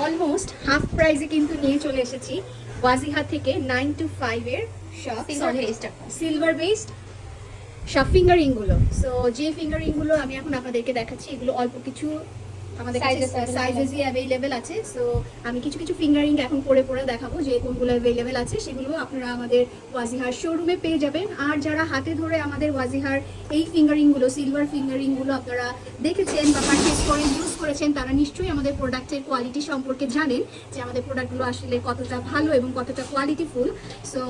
Almost half প্রাইসে কিন্তু নিয়ে চলে এসেছি ওয়াজিহা থেকে 9 to 5 এর শপ, সিলভার বেসড সব ফিঙ্গারিং গুলো। সো যে ফিঙ্গারিং গুলো আমি এখন আপনাদেরকে দেখাচ্ছি, এগুলো অল্প কিছু আমাদের সাইজেসই অ্যাভেলেবেল আছে। সো আমি কিছু কিছু ফিঙ্গারিং এখন পরে পরে দেখাবো যে কোনগুলো অ্যাভেলেবেল আছে, সেগুলো আপনারা আমাদের ওয়াজিহার শোরুমে পেয়ে যাবেন। আর যারা হাতে ধরে আমাদের ওয়াজিহার এই ফিঙ্গারিংগুলো, সিলভার ফিঙ্গারিংগুলো আপনারা দেখেছেন বা পারচেস করে ইউজ করেছেন, তারা নিশ্চয়ই আমাদের প্রোডাক্টের কোয়ালিটি সম্পর্কে জানেন যে আমাদের প্রোডাক্টগুলো আসলে কতটা ভালো এবং কতটা কোয়ালিটিফুল। সো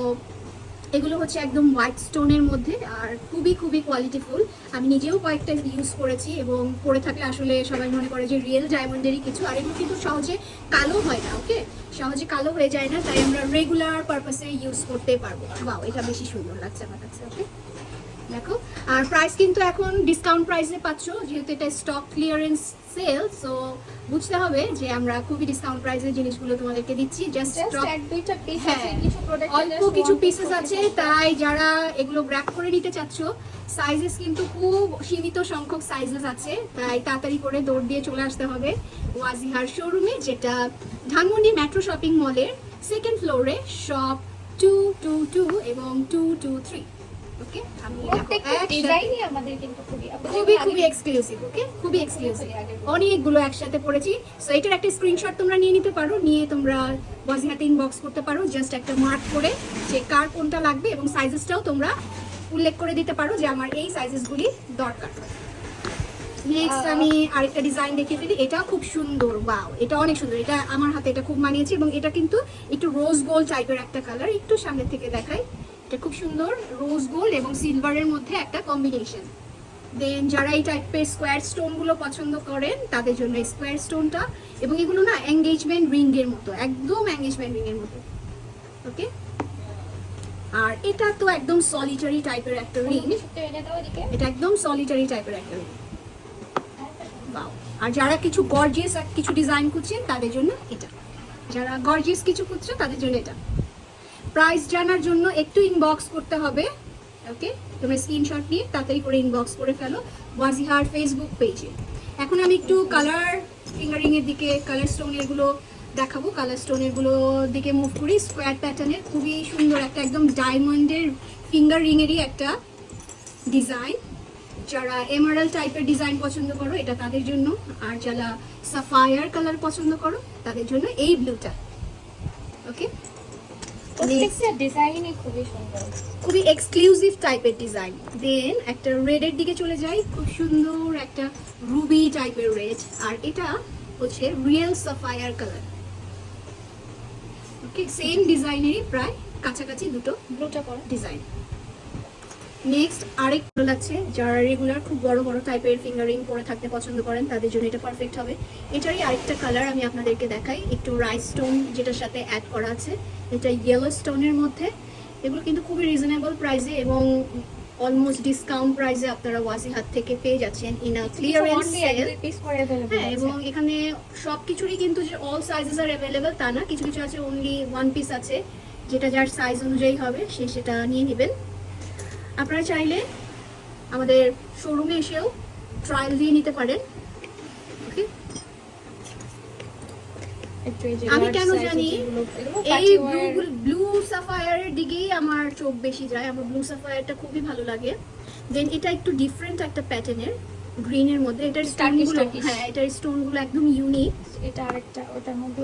এগুলো হচ্ছে একদম হোয়াইট স্টোনের মধ্যে আর খুবই খুবই কোয়ালিটিফুল। আমি নিজেও কয়েকটা ইউজ করেছি এবং পরে থাকলে আসলে সবাই মনে করে যে রিয়েল ডায়মন্ডেরই কিছু। আর এগুলো কিন্তু সহজে কালো হয় না, ওকে, সহজে কালো হয়ে যায় না, তাই আমরা রেগুলার পারপাসে ইউজ করতে পারবো। বাও, এটা বেশি সুন্দর লাগছে আমার কাছে। ওকে, দেখো, আর প্রাইস কিন্তু এখন ডিসকাউন্ট প্রাইসে পাচ্ছ, যেহেতু এটা স্টক ক্লিয়ারেন্স সেল। সো বুঝতে হবে যে আমরা খুবই ডিসকাউন্ট প্রাইসে জিনিসগুলো তোমাদেরকে দিচ্ছি। জাস্ট এক দুইটা পিস আছে, কিছু প্রোডাক্ট অল্প কিছু পিসেস আছে, তাই যারা এগুলো গ্র্যাব করে নিতে চাচ্ছ, সাইজেস কিন্তু খুব সীমিত সংখ্যক সাইজেস আছে, তাই তাড়াতাড়ি করে দৌড় দিয়ে চলে আসতে হবে ওয়াজিহার শোরুমে, যেটা ধানমন্ডি মেট্রো শপিং মলের সেকেন্ড ফ্লোরে, শপ 222 এবং 223। ওকে, খুবই এক্সক্লুসিভ। ওকে, খুবই এক্সক্লুসিভ, অনেকগুলো একসাথে পড়েছি। সো এটার একটা স্ক্রিনশট তোমরা নিয়ে নিতে পারো, নিয়ে তোমরা ওয়াজিহাতে ইনবক্স করতে পারো, জাস্ট একটা মার্ক করে যে কার কোনটা লাগবে, এবং সাইজেসটাও তোমরা উল্লেখ করে দিতে পারো যে আমার এই সাইজেসগুলি দরকার। নেক্সট আমি আরেকটা ডিজাইন দেখিয়ে ফেলি, এটা খুব সুন্দর। ওয়াও, এটা অনেক সুন্দর, এটা আমার হাতে এটা খুব মানিয়েছে, এবং এটা কিন্তু একটু রোজ গোল্ড টাইপের একটা কালার। একটু সামনে থেকে দেখাই, এটা খুব সুন্দর রোজ গোল্ড এবং সিলভারের মধ্যে একটা কম্বিনেশন। দেন যারা এই টাইপের স্কোয়ার স্টোনগুলো পছন্দ করেন তাদের জন্য স্কোয়ার স্টোনটা, এবং এগুলো না এঙ্গেজমেন্ট রিংয়ের মতো, একদম এঙ্গেজমেন্ট রিংয়ের মতো। ওকে, আর এটা তো একদম সলিটারি টাইপের একটা রিং, এটা একদম সলিটারি টাইপের একটা রিং। বাও, আর যারা কিছু গর্জিয়াস কিছু ডিজাইন খুঁজছেন তাদের জন্য এটা, যারা গর্জিয়াস কিছু খুঁজছে তাদের জন্য এটা। প্রাইস জানার জন্য একটু ইনবক্স করতে হবে। ওকে, তোমরা স্ক্রিনশট নিয়ে তাড়াতাড়ি করে ইনবক্স করে ফেলো ওয়াজিহার ফেসবুক পেজে। এখন আমি একটু কালার ফিঙ্গারিং এর দিকে, কালার স্টোনের গুলো দেখাবো। কালার স্টোনের গুলো দিকে মুভ করি। স্কোয়ার প্যাটার্নের খুবই সুন্দর একটা একদম ডায়মন্ডের ফিঙ্গার রিং এরই একটা ডিজাইন। যারা এমারাল্ড টাইপের ডিজাইন পছন্দ করো এটা তাদের জন্য, আর যারা সাফায়ার কালার পছন্দ করো তাদের জন্য এই ব্লুটা। ওকে, খুবই এক্সক্লুসিভ টাইপের ডিজাইন। দেন একটা রেডের দিকে চলে যাই, খুব সুন্দর একটা রুবি টাইপের রেড, আর এটা হচ্ছে রিয়েল সাফায়ার কালার। ওকে, সেম ডিজাইনেরই প্রায় কাছাকাছি দুটো ডিজাইন। নেক্সট আরেক মডেল আছে, যারা রেগুলার খুব বড় বড় টাইপের ফিঙ্গারিং পরে থাকতে পছন্দ করেন তাদের জন্য এটা পারফেক্ট হবে। এটারই আরেকটা কালার আমি আপনাদেরকে দেখাই, একটু রাইস স্টোন যেটার সাথে অ্যাড করা আছে, এটা ইয়েলো স্টোনের মধ্যে। এগুলো কিন্তু খুবই রিজনেবল প্রাইসে এবং অলমোস্ট ডিসকাউন্ট প্রাইসে আপনারা ওয়াজিহাত থেকে পেয়ে যাচ্ছেন ইন আ ক্লিয়ারেন্স সেল। হ্যাঁ, এবং এখানে সব কিছুরই কিন্তু যে অল সাইজেস আর অ্যাভেলেবেল তা না, কিছু কিছু আছে অনলি ওয়ান পিস আছে, যেটা যার সাইজ অনুযায়ী হবে সে সেটা নিয়ে নেবেন। আপনারা চাইলে আমাদের শোরুমে এসেও ট্রায়াল দিয়ে নিতে পারেন। ওকে, আমি কেন জানি এই ব্লু সাফায়ারের দিকেই আমার চোখ বেশি যায়, আমার ব্লু সাফায়ারটা খুবই ভালো লাগে। দেন এটা একটু ডিফারেন্ট একটা প্যাটার্নের গ্রিনের মধ্যে, এটার স্টোনগুলো, হ্যাঁ এটার স্টোনগুলো একদম ইউনিক। এটা আরেকটা ওটার মধ্যে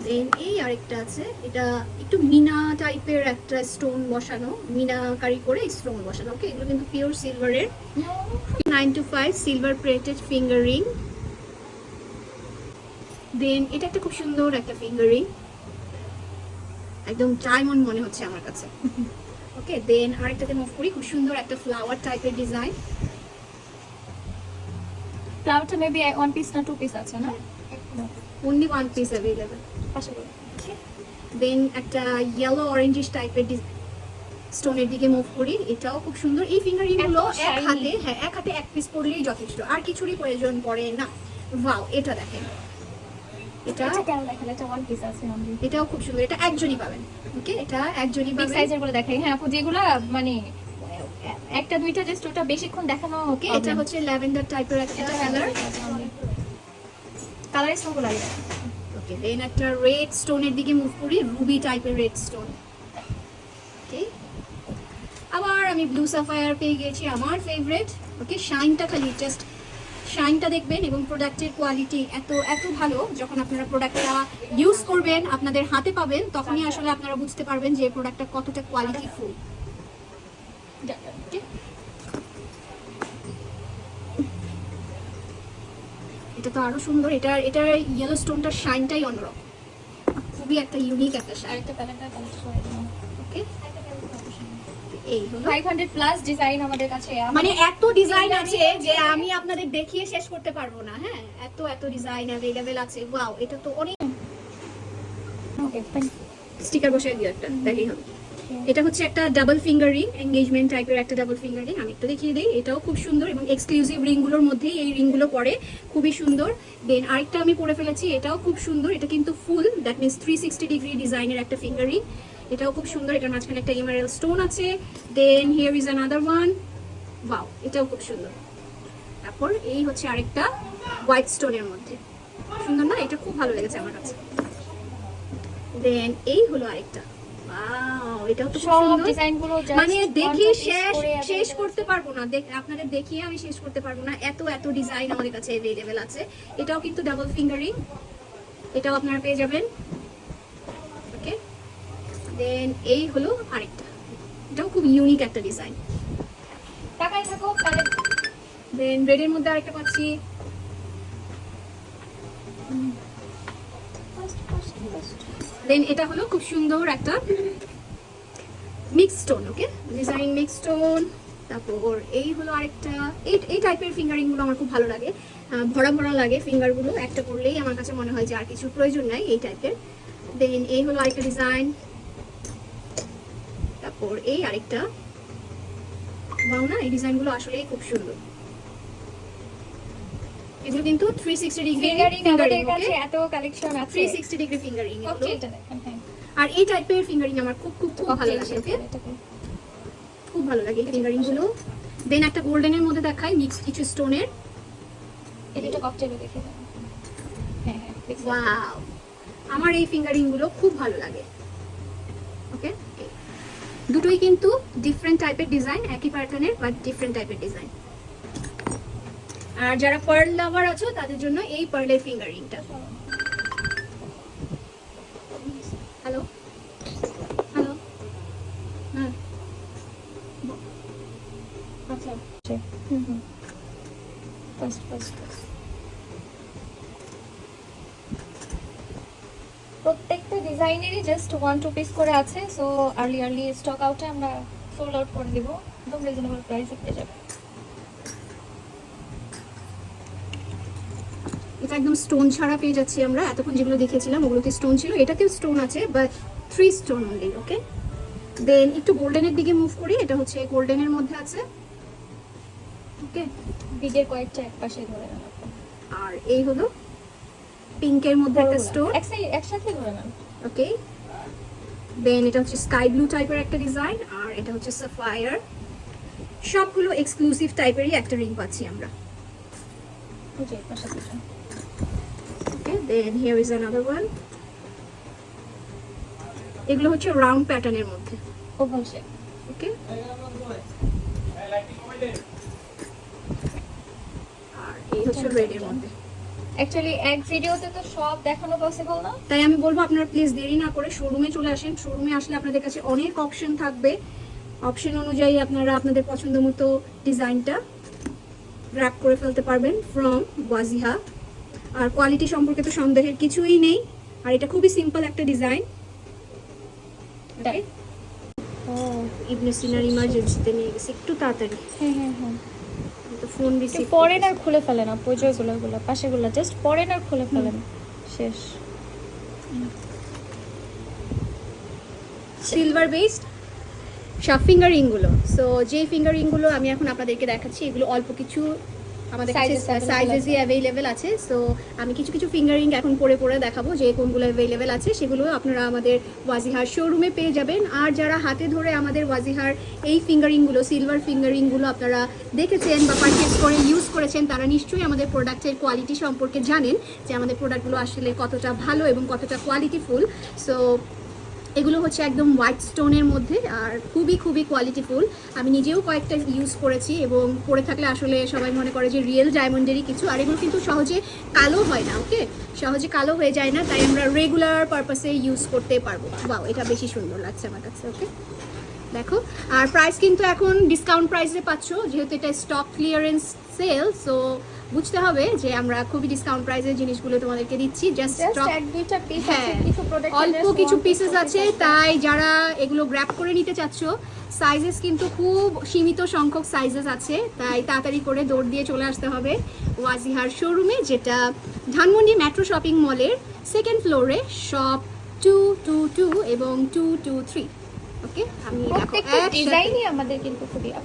দেন এই আরেকটা আছে, এটা একটু মিনা টাইপের একটা স্টোন বসানো, মিনাকারি করে স্টোন বসানো। ওকে, এগুলো কিন্তু পিওর সিলভারের 9 to 5 silver plated finger ring. Then এটা একটা খুব সুন্দর একটা ফিঙ্গার রিং, একদম ডায়মন্ড মনে হচ্ছে আমার কাছে। ওকে, দেন আরেকটাতে মুভ করি, খুব সুন্দর একটা ফ্লাওয়ার টাইপের ডিজাইন। ফ্লাওয়ারটা মেবি ওয়ান পিস না টু পিস আছে না? only one piece available. দেন একটা ইয়েলো অরেঞ্জিশ টাইপের স্টোনের দিকে মুভ করি, এটাও খুব সুন্দর। এই ফিঙ্গারিং গুলো এক হাতে, হ্যাঁ এক হাতে এক পিস পরলেই যথেষ্ট, আর কিছুরই প্রয়োজন পড়ে না। ওয়াও, এটা দেখেন, এটা কেন দেখেন, এটা ওয়ান পিস আছে অনলি, এটাও খুব সুন্দর, এটা একজনই পাবেন। ওকে, এটা একজনই পাবেন। সাইজের গুলো দেখাই, হ্যাঁ আপু, যেগুলো মানে একটা দুইটা জাস্ট ওটা বেশিক্ষণ দেখানো। ওকে, এটা হচ্ছে ল্যাভেন্ডার টাইপের একটা কালার। কালারিং স্টোন গুলো লাগে। ওকে, দেন একটা রেড স্টোনের দিকে মুভ করি, রুবি টাইপের রেড স্টোন। ওকে, আবার আমি ব্লু সাফায়ার পেয়ে গেছি, আমার ফেভারিট। ওকে, শাইনটা খালি জাস্ট শাইনটা দেখবেন, এবং প্রোডাক্টের কোয়ালিটি এত এত ভালো। যখন আপনারা প্রোডাক্টটা ইউজ করবেন, আপনাদের হাতে পাবেন, তখনই আসলে আপনারা বুঝতে পারবেন যে প্রোডাক্টটা কতটা কোয়ালিটিফুল। এটা তো আরো সুন্দর, এটার ইয়েলো স্টোনটার শাইনটাই অন্যরকম, খুবই একটা ইউনিক একটা শাইন। আরেকটা প্যালেটটা কালেক্ট করে দিলাম। ওকে, এই হলো 500 প্লাস ডিজাইন আমাদের কাছে। মানে এত ডিজাইন আছে যে আমি আপনাদের দেখিয়ে শেষ করতে পারবো না। হ্যাঁ, এত এত ডিজাইন अवेलेबल আছে। ওয়াও, এটা তো অনেক। Okay fine. স্টিকার বসিয়ে দিও একটা, তাহলেই হবে। এটা হচ্ছে একটা ডাবল ফিঙ্গার রিং, এনগেজমেন্ট টাইপের একটা ডাবল ফিঙ্গার রিং। আমি একটু দেখিয়ে দিই, এটাও খুব সুন্দর এবং এক্সক্লুসিভ রিংগুলোর মধ্যেই এই রিংগুলো পড়ে, খুবই সুন্দর। দেন আরেকটা আমি পরে ফেলেছি, এটাও খুব সুন্দর। এটা কিন্তু ফুল, দ্যাট মিনস 360 ডিগ্রি ডিজাইনের একটা ফিঙ্গার রিং। এটাও খুব সুন্দর, এটার মাঝখানে একটা এমারেল স্টোন আছে। Then here is another one, wow, এটাও খুব সুন্দর। তারপর এই হচ্ছে আরেকটা হোয়াইট স্টোনের মধ্যে, সুন্দর না? এটা খুব ভালো লেগেছে আমার কাছে। দেন এই হলো আরেকটা, ওয়াও, এটাও তো খুব সব সুন্দর। ডিজাইনগুলো মানে দেখিয়ে শেষ করতে পারবো না, আপনাদের দেখিয়ে আমি শেষ করতে পারবো না, এত এত ডিজাইন আমাদের কাছে अवेलेबल আছে। এটাও কিন্তু ডাবল ফিঙ্গারিং, এটাও আপনারা পেয়ে যাবেন। ওকে, দেন এই হলো আরেকটা, এটাও খুব ইউনিক একটা ডিজাইন। টাকাই থাকো প্যালেট। দেন রেডের মধ্যে আরেকটা পাচ্ছি, দেন এটা হলো খুব সুন্দর একটা মিক্স স্টোন। ওকে, ডিজাইন মিক্স স্টোন। তারপর এই হলো আরেকটা, এই টাইপের ফিঙ্গারিং গুলো আমার খুব ভালো লাগে, ভরা ভরা লাগে ফিঙ্গার গুলো, একটা করলেই আমার কাছে মনে হয় যে আর কিছু প্রয়োজন নাই এই টাইপের। দেন এই হলো আরেকটা ডিজাইন। তারপর এই আরেকটা, বাউ না, এই ডিজাইন গুলো আসলেই খুব সুন্দর। এগুলো কিন্তু 360 ডিগ্রি ফিঙ্গারিং আমাদের ফিঙ্গারিং। কাছে এত কালেকশন আছে। 360 ডিগ্রি ফিঙ্গারিং ওকে, এগুলো। এটা দেখেন। হ্যাঁ, আর এই টাইপের ফিঙ্গারিং আমার খুব খুব খুব ভালো লাগে। ওকে, খুব ভালো লাগে এই ফিঙ্গারিং গুলো। দেন একটা গোল্ডেনের মধ্যে দেখাই, মিক্স কিছু স্টোনের। এই দুটো ককটেলও দেখে দেন। হ্যাঁ হ্যাঁ, দেখছি। ওয়াও, আমার এই ফিঙ্গারিং গুলো খুব ভালো লাগে। ওকে, দুটোই কিন্তু ডিফারেন্ট টাইপের ডিজাইন, একই প্যাটার্নের বাট ডিফারেন্ট টাইপের ডিজাইন। আর যারা পার্ল লাভার আছো তাদের জন্য এই পার্লের ফিঙ্গারিংটা। হ্যালো হ্যালো, হ্যাঁ, আচ্ছা ফার্স্ট প্রত্যেকটা ডিজাইনেরই জাস্ট 1-2 পিস করে আছে। সো আর্লি স্টক আউটে আমরা সোল্ড আউট করে দিব, একদম রিজনেবল প্রাইসে পেয়ে যাবে। এটা একদম স্টোন ছাড়া পেয়ে যাচ্ছি আমরা। এতক্ষণ যেগুলো দেখেছিলাম ওগুলোতে স্টোন ছিল, এটাতেও স্টোন আছে বাট 3 স্টোন অনলি। ওকে, দেন একটু গোল্ডেনের দিকে মুভ করি, এটা হচ্ছে গোল্ডেনের মধ্যে আছে। ওকে, বিগের কয়েকটা একপাশে ধরে নেন। আর এই হলো পিঙ্কের মধ্যে একটা স্টোন। একসাথে ধরে নেন। ওকে, দেন এটা হচ্ছে স্কাই ব্লু টাইপের একটা ডিজাইন, আর এটা হচ্ছে সাফায়ার। সবগুলো এক্সক্লুসিভ টাইপেরই একটা রিং পাচ্ছি আমরা। বুঝে পাশে দুটো। Okay, then here is another one. এগুলো হচ্ছে রাউন্ড প্যাটার্নের মধ্যে। Oval shape. ওকে, আর এই হচ্ছে রেডের মধ্যে। অ্যাকচুয়ালি এক ভিডিওতে তো সব দেখানো পসিবল না, তাই আমি বলবো আপনারা প্লিজ দেরি না করে শোরুমে চলে আসেন। শোরুমে আসলে আপনাদের কাছে অনেক অপশন থাকবে, অপশন অনুযায়ী আপনারা আপনাদের পছন্দ মতো ডিজাইনটা গ্র্যাব করে ফেলতে পারবেন ফ্রম ওয়াজিহা। আর কোয়ালিটি সম্পর্কে তো সন্দেহের কিছুই নেই। আর এটা খুবই সিম্পল একটা ডিজাইন। ও ইবনে সিনার ইমার্জেন্সিতে নিয়ে গেছে একটু তাড়াতাড়ি, হ্যাঁ তো ফোন রিসিভ পরেন আর খুলে ফেলে না, পর্যায়গুলো পাশেগুলো জাস্ট পরেন আর খুলে ফেলেন, শেষ। সিলভার বেসড সব ফিঙ্গারিংগুলো। সো যে ফিঙ্গারিংগুলো আমি এখন আপনাদেরকে দেখাচ্ছি এগুলো অল্প কিছু আমাদের কাছে Sizes available সাইজেসই অ্যাভেলেবেল আছে। সো আমি কিছু কিছু ফিঙ্গারিং এখন পরে পরে দেখাবো যে কোনগুলো অ্যাভেলেবেল আছে, সেগুলো আপনারা আমাদের ওয়াজিহার শোরুমে পেয়ে যাবেন। আর যারা হাতে ধরে আমাদের ওয়াজিহার এই ফিঙ্গারিংগুলো, সিলভার ফিঙ্গারিংগুলো আপনারা দেখেছেন বা পারচেস করে ইউজ করেছেন, তারা নিশ্চয়ই আমাদের প্রোডাক্টের কোয়ালিটি সম্পর্কে জানেন যে আমাদের প্রোডাক্টগুলো আসলে কতটা ভালো এবং কতটা কোয়ালিটিফুল। সো এগুলো হচ্ছে একদম হোয়াইট স্টোনের মধ্যে আর খুবই খুবই কোয়ালিটিফুল। আমি নিজেও কয়েকটা ইউজ করেছি এবং পরে থাকলে আসলে সবাই মনে করে যে রিয়েল ডায়মন্ডেরই কিছু। আর এগুলো কিন্তু সহজে কালো হয় না, ওকে, সহজে কালো হয়ে যায় না, তাই আমরা রেগুলার পারপাসে ইউজ করতে পারবো। বাও, এটা বেশি সুন্দর লাগছে আমার কাছে। ওকে, দেখো, আর প্রাইস কিন্তু এখন ডিসকাউন্ট প্রাইসে পাচ্ছ, যেহেতু এটা স্টক ক্লিয়ারেন্স সেল। সো বুঝতে হবে যে আমরা খুবই ডিসকাউন্ট প্রাইসের জিনিসগুলো তোমাদেরকে দিচ্ছি। জাস্ট এক দুইটা পিস আছে, হ্যাঁ, কিছু প্রোডাক্ট অল্প কিছু পিসেস আছে, তাই যারা এগুলো গ্র্যাব করে নিতে চাচ্ছ, সাইজেস কিন্তু খুব সীমিত সংখ্যক সাইজেস আছে, তাই তাড়াতাড়ি করে দৌড় দিয়ে চলে আসতে হবে ওয়াজিহার শোরুমে, যেটা ধানমন্ডি মেট্রো শপিং মলের সেকেন্ড ফ্লোরে, শপ 222 এবং 223। ওকে, আমি প্রত্যেকটা ডিজাইনই আমাদের কিন্তু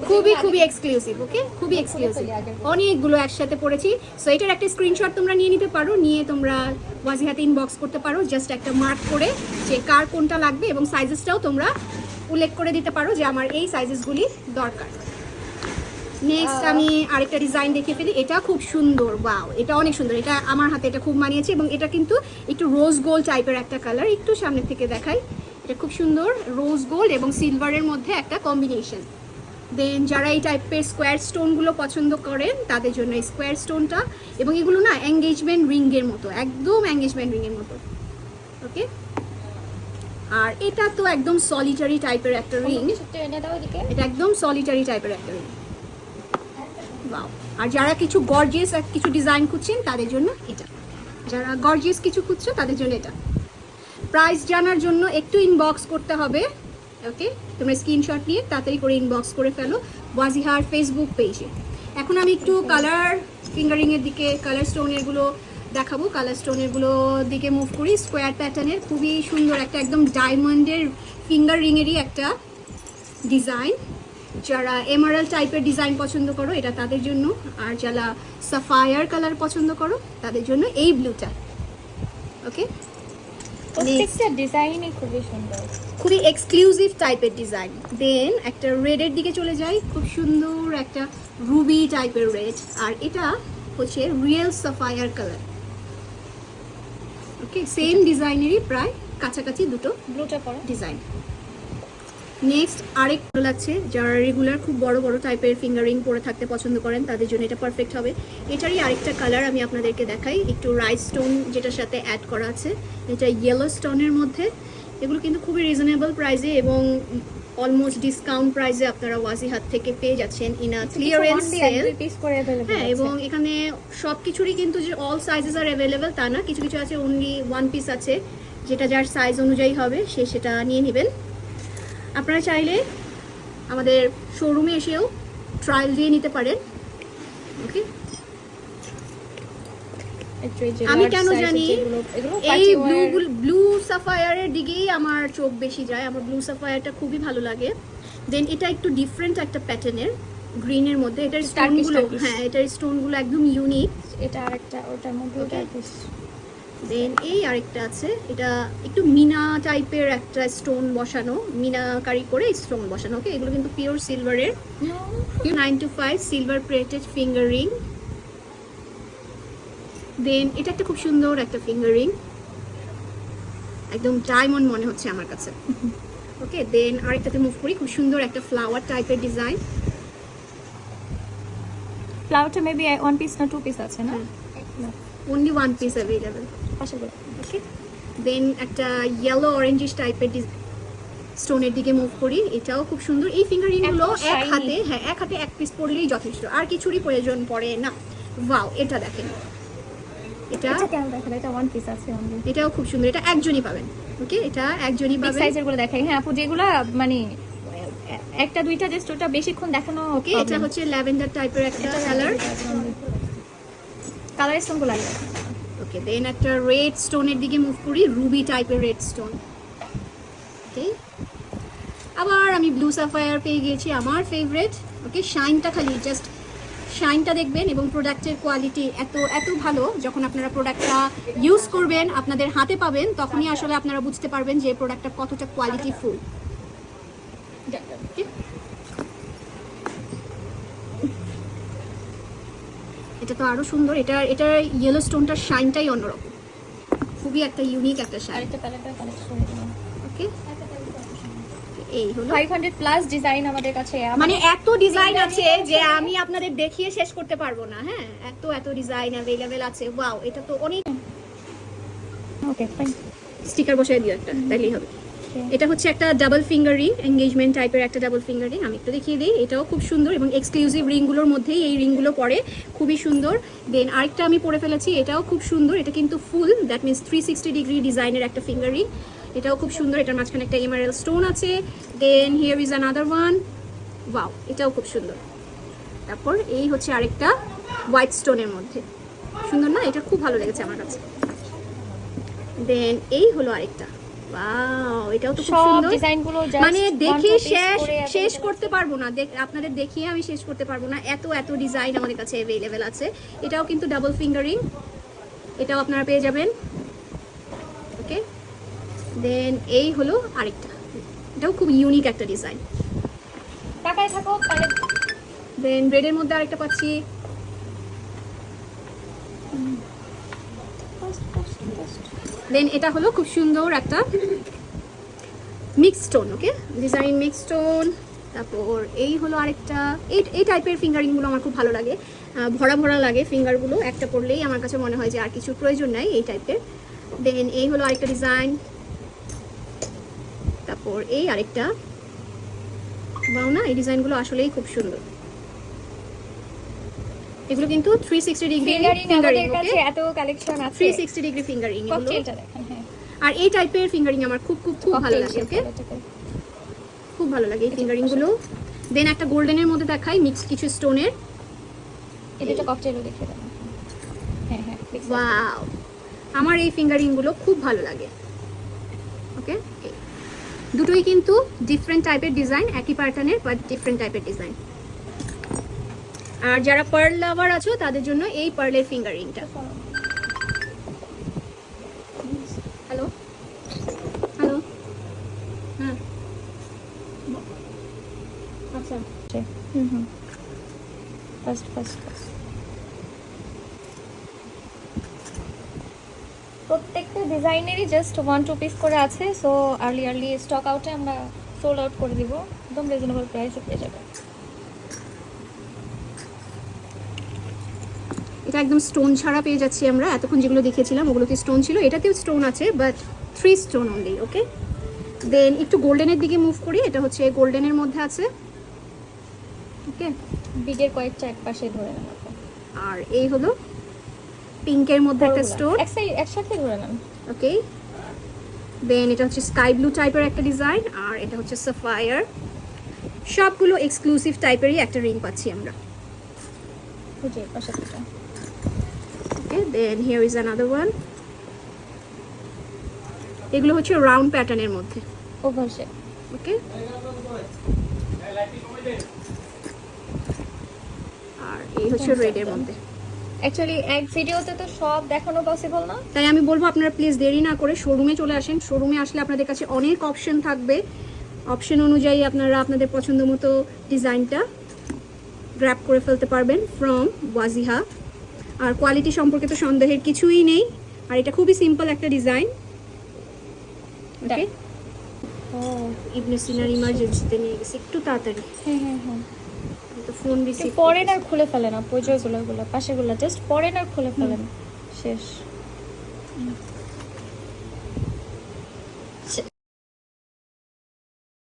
খুবই এক্সক্লুসিভ। ওকে, খুবই এক্সক্লুসিভ, অনেকগুলো একসাথে পড়েছি। সো এটার একটা স্ক্রিনশট তোমরা নিয়ে নিতে পারো, নিয়ে তোমরা ওয়াজিহাতে ইনবক্স করতে পারো, জাস্ট একটা মার্ক করে যে কার কোনটা লাগবে, এবং সাইজেসটাও তোমরা উল্লেখ করে দিতে পারো যে আমার এই সাইজেসগুলি দরকার। নেক্সট আমি আরেকটা ডিজাইন দেখে ফেলি। এটা খুব সুন্দর, ওয়াও, এটা অনেক সুন্দর, এটা আমার হাতে এটা খুব মানিয়েছে, এবং এটা কিন্তু একটু রোজ গোল্ড টাইপের একটা কালার। একটু সামনে থেকে দেখাই, এটা খুব সুন্দর রোজ গোল্ড এবং সিলভারের মধ্যে একটা কম্বিনেশন। দেন যারা এই টাইপের স্কোয়ার স্টোনগুলো পছন্দ করেন তাদের জন্য এই স্কোয়ার স্টোনটা, এবং এগুলো না এঙ্গেজমেন্ট রিংয়ের মতো, একদম এঙ্গেজমেন্ট রিংয়ের মতো। ওকে, আর এটা তো একদম সলিটারি টাইপের একটা রিং, এটা একদম সলিটারি টাইপের একটা রিং। ওয়াও, আর যারা কিছু গর্জিয়াস কিছু ডিজাইন খুঁজছেন তাদের জন্য এটা, যারা গর্জিয়াস কিছু খুঁজছো তাদের জন্য এটা। প্রাইস জানার জন্য একটু ইনবক্স করতে হবে। ওকে, তোমরা স্ক্রিনশট নিয়ে তাড়াতাড়ি করে ইনবক্স করে ফেলো ওয়াজিহার ফেসবুক পেজে। এখন আমি একটু কালার ফিঙ্গারিংয়ের দিকে, কালার স্টোনেরগুলো দেখাবো। কালার স্টোনেরগুলো দিকে মুভ করি। স্কোয়ার প্যাটার্নের খুবই সুন্দর একটা একদম ডায়মন্ডের ফিঙ্গার রিংয়েরই একটা ডিজাইন। যারা এমারাল্ড টাইপের ডিজাইন পছন্দ করো এটা তাদের জন্য, আর যারা সাফায়ার কালার পছন্দ করো তাদের জন্য এই ব্লুটা। ওকে, প্রত্যেকটা ডিজাইনই খুবই সুন্দর, খুবই এক্সক্লুসিভ টাইপের ডিজাইন। দেন একটা রেডের দিকে চলে যাই, খুব সুন্দর একটা রুবি টাইপের রেড, আর এটা হচ্ছে রিয়েল সাফায়ার কালার। ওকে, সেম ডিজাইনেরই প্রায় কাছাকাছি দুটো ব্লুটা পরে ডিজাইন। নেক্সট আরেক মডেল আছে, যারা রেগুলার খুব বড় বড় টাইপের ফিঙ্গারিং পরে থাকতে পছন্দ করেন তাদের জন্য এটা পারফেক্ট হবে। এটারই আরেকটা কালার আমি আপনাদেরকে দেখাই, একটু রাইস স্টোন যেটার সাথে অ্যাড করা আছে, এটা ইয়েলো স্টোনের মধ্যে। এগুলো কিন্তু খুবই রিজনেবল প্রাইসে এবং অলমোস্ট ডিসকাউন্ট প্রাইসে আপনারা ওয়াজিহাত থেকে পেয়ে যাচ্ছেন ইন আ ক্লিয়ারেন্স সেল। হ্যাঁ, এবং এখানে সব কিছুরই কিন্তু যে অল সাইজেস আর অ্যাভেলেবেল তা না, কিছু কিছু আছে অনলি ওয়ান পিস আছে, যেটা যার সাইজ অনুযায়ী হবে সে সেটা নিয়ে নেবেন। আপনারা চাইলে আমাদের শোরুমে এসেও ট্রায়াল দিয়ে নিতে পারেন। ওকে, আমি কেন জানি এই ব্লু সাফায়ারের দিকেই আমার চোখ বেশি যায়, আমার ব্লু সাফায়ারটা খুবই ভালো লাগে। দেন এটা একটু ডিফারেন্ট একটা প্যাটার্নের গ্রিনের মধ্যে, এটার স্টোনগুলো, হ্যাঁ এটার স্টোনগুলো একদম ইউনিক। এটা আরেকটা ওটার মধ্যে দেন এই আরেকটা আছে, এটা একটু মিনা টাইপের একটা স্টোন বসানো, মিনাকারি করে স্টোন বসানো। ওকে, এগুলো কিন্তু পিওর সিলভারের 925 silver plated finger ring. Then এটা একটা খুব সুন্দর একটা ফিঙ্গার রিং, একদম ডায়মন্ড মনে হচ্ছে আমার কাছে। ওকে, দেন আরেকটাতে মুভ করি, খুব সুন্দর একটা ফ্লাওয়ার টাইপের ডিজাইন। ফ্লাওয়ারটা মেবি ওয়ান পিস না টু পিস আছে না? Only one piece available. Okay, then একটা ইয়েলো অরেঞ্জিশ টাইপের স্টোনের দিকে মুভ করি, এটাও খুব সুন্দর। এই ফিঙ্গারিংগুলো এক হাতে, হ্যাঁ এক হাতে এক পিস পরলেই যথেষ্ট, আর কিছুরই প্রয়োজন পড়ে না। ওয়াও, এটা দেখেন, এটা কেন দেখেন, এটা ওয়ান পিস আছে অনলি, এটাও খুব সুন্দর, এটা একজনই পাবেন। ওকে, এটা একজনই পাবেন। সাইজের গুলো দেখাই। হ্যাঁ আপু, যেগুলো মানে একটা দুইটা জাস্ট ওটা বেশিক্ষণ দেখানো। ওকে, এটা হচ্ছে ল্যাভেন্ডার টাইপের একটা কালার, কালার স্টোনগুলো লাগে। ওকে, দেন একটা রেড স্টোনের দিকে মুভ করি, রুবি টাইপের রেড স্টোন। ওকে, আবার আমি ব্লু সাফায়ার পেয়ে গিয়েছি, আমার ফেভারিট। ওকে, শাইনটা খালি জাস্ট শাইনটা দেখবেন এবং প্রোডাক্টের কোয়ালিটি এত এত ভালো। যখন আপনারা প্রোডাক্টটা ইউজ করবেন, আপনাদের হাতে পাবেন, তখনই আসলে আপনারা বুঝতে পারবেন যে প্রোডাক্টটা কতটা কোয়ালিটিফুল। এটা তো আরো সুন্দর। এটার ইয়েলো স্টোনটার শাইনটাই অন্যরকম, খুবই একটা ইউনিক একটা শাইন। আরেকটা প্যালেটের কালেকশন করে দিলাম। ওকে, এই হলো 500 প্লাস ডিজাইন আমাদের কাছে। মানে এত ডিজাইন আছে যে আমি আপনাদের দেখিয়ে শেষ করতে পারবো না। হ্যাঁ, এত এত ডিজাইন অ্যাভেলেবেল আছে। ওয়াও, এটা তো অনেক। ওকে ফাইন, স্টিকার বসায় দিও একটা, তাইলেই হবে। এটা হচ্ছে একটা ডাবল ফিঙ্গার রিং, এঙ্গেজমেন্ট টাইপের একটা ডাবল ফিঙ্গার রিং। আমি একটু দেখিয়ে দিই, এটাও খুব সুন্দর এবং এক্সক্লুসিভ রিংগুলোর মধ্যেই এই রিংগুলো পড়ে, খুবই সুন্দর। দেন আরেকটা আমি পরে ফেলেছি, এটাও খুব সুন্দর। এটা কিন্তু ফুল, দ্যাট মিনস 360 ডিগ্রি ডিজাইনের একটা ফিঙ্গার রিং। এটাও খুব সুন্দর। এটার মাঝখানে একটা এমারেল স্টোন আছে। Then here is another one. Wow, এটাও খুব সুন্দর। তারপর এই হচ্ছে আরেকটা হোয়াইট স্টোনের মধ্যে, সুন্দর না? এটা খুব ভালো লেগেছে আমার কাছে। দেন এই হলো আরেকটা। ওয়াও, এটাও তো খুব সব সুন্দর। ডিজাইনগুলো মানে দেখে শেষ করতে পারবো না, আপনাদের দেখিয়ে আমি শেষ করতে পারবো না, এত এত ডিজাইন আমাদের কাছে অ্যাভেলেবেল আছে। এটাও কিন্তু ডাবল ফিঙ্গারিং, এটাও আপনারা পেয়ে যাবেন। ওকে, দেন এই হলো আরেকটা, এটাও খুব ইউনিক একটা ডিজাইন। টাকায় থাকো প্যালেট। দেন রেডের মধ্যে আরেকটা পাচ্ছি। দেন এটা হলো খুব সুন্দর একটা মিক্স স্টোন। ওকে, ডিজাইন মিক্স স্টোন। তারপর এই হলো আরেকটা। এই টাইপের ফিঙ্গারিংগুলো আমার খুব ভালো লাগে, ভরা ভরা লাগে ফিঙ্গারগুলো। একটা পরলেই আমার কাছে মনে হয় যে আর কিছু প্রয়োজন নাই এই টাইপের। দেন এই হলো আরেকটা ডিজাইন। তারপর এই আরেকটা। বাও না, এই ডিজাইনগুলো আসলেই খুব সুন্দর। এগুলো কিন্তু 360 ডিগ্রি ফিঙ্গারিং আমাদের ফিঙ্গারিং। কাছে এত কালেকশন আছে। 360 ডিগ্রি ফিঙ্গারিং এগুলো। ককটেলটা দেখেন। হ্যাঁ, আর এই টাইপের ফিঙ্গারিং আমার খুব খুব খুব ভালো লাগে। ওকে, খুব ভালো লাগে এই ফিঙ্গারিং গুলো। দেন একটা গোল্ডেনের মধ্যে দেখাই, মিক্স কিছু স্টোনের। এটা ককটেলও দেখে দেন। হ্যাঁ হ্যাঁ, ওয়াও, আমার এই ফিঙ্গারিং গুলো খুব ভালো লাগে। ওকে, দুটোই কিন্তু ডিফারেন্ট টাইপের ডিজাইন, একই প্যাটার্নের বাট ডিফারেন্ট টাইপের ডিজাইন। আর যারা পার্ল লাভার আছো তাদের জন্য এই পার্লের ফিঙ্গারিংটা। হ্যালো হ্যালো, হ্যাঁ আচ্ছা, হুম ফার্স্ট প্রত্যেকটা ডিজাইনেরই জাস্ট 1-2 পিস করে আছে। সো আর্লি স্টক আউটে আমরা সোল্ড আউট করে দিব, একদম রিজনেবল প্রাইসে পেয়ে যাবে। এটা একদম স্টোন ছাড়া পেয়ে যাচ্ছি আমরা। এতক্ষণ যেগুলো দেখেছিলাম ওগুলোতে স্টোন ছিল, এটাতেও স্টোন আছে বাট 3 স্টোন অনলি। ওকে, দেন একটু গোল্ডেনের দিকে মুভ করি। এটা হচ্ছে গোল্ডেনের মধ্যে আছে। ওকে, বিগের কয়েকটা এক পাশে ধরে নেন আপনি। আর এই হলো পিঙ্কের মধ্যে একটা স্টোন। একসাথে ধরে নেন। ওকে, দেন এটা হচ্ছে স্কাই ব্লু টাইপের একটা ডিজাইন, আর এটা হচ্ছে সাফায়ার। সবগুলো এক্সক্লুসিভ টাইপেরই একটা রিং পাচ্ছি আমরা। বুঝে পাশে থেকে। Okay, then here is another one. এগুলো হচ্ছে রাউন্ড প্যাটার্নের মধ্যে। Over shape. ওকে, আর এই হচ্ছে রেডের মধ্যে। অ্যাকচুয়ালি এক ভিডিওতে তো সব দেখানো পসিবল না, তাই আমি বলবো আপনারা প্লিজ দেরি না করে শোরুমে চলে আসেন। শোরুমে আসলে আপনাদের কাছে অনেক অপশন থাকবে, অপশন অনুযায়ী আপনারা আপনাদের পছন্দ মতো ডিজাইনটা গ্র্যাব করে ফেলতে পারবেন ফ্রম ওয়াজিহা। আর কোয়ালিটি সম্পর্কে তো সন্দেহের কিছুই নেই। আর এটা খুবই সিম্পল একটা ডিজাইন। ওকে, ইবনে সিনার ইমার্জেন্সিতে নিয়ে গেছে একটু তাড়াতাড়ি। হ্যাঁ তো ফোন রিসিভ পরেন আর খুলে ফেলেন, পর্যায়গুলো পাশেগুলো জাস্ট পরেন আর খুলে ফেলেন, শেষ।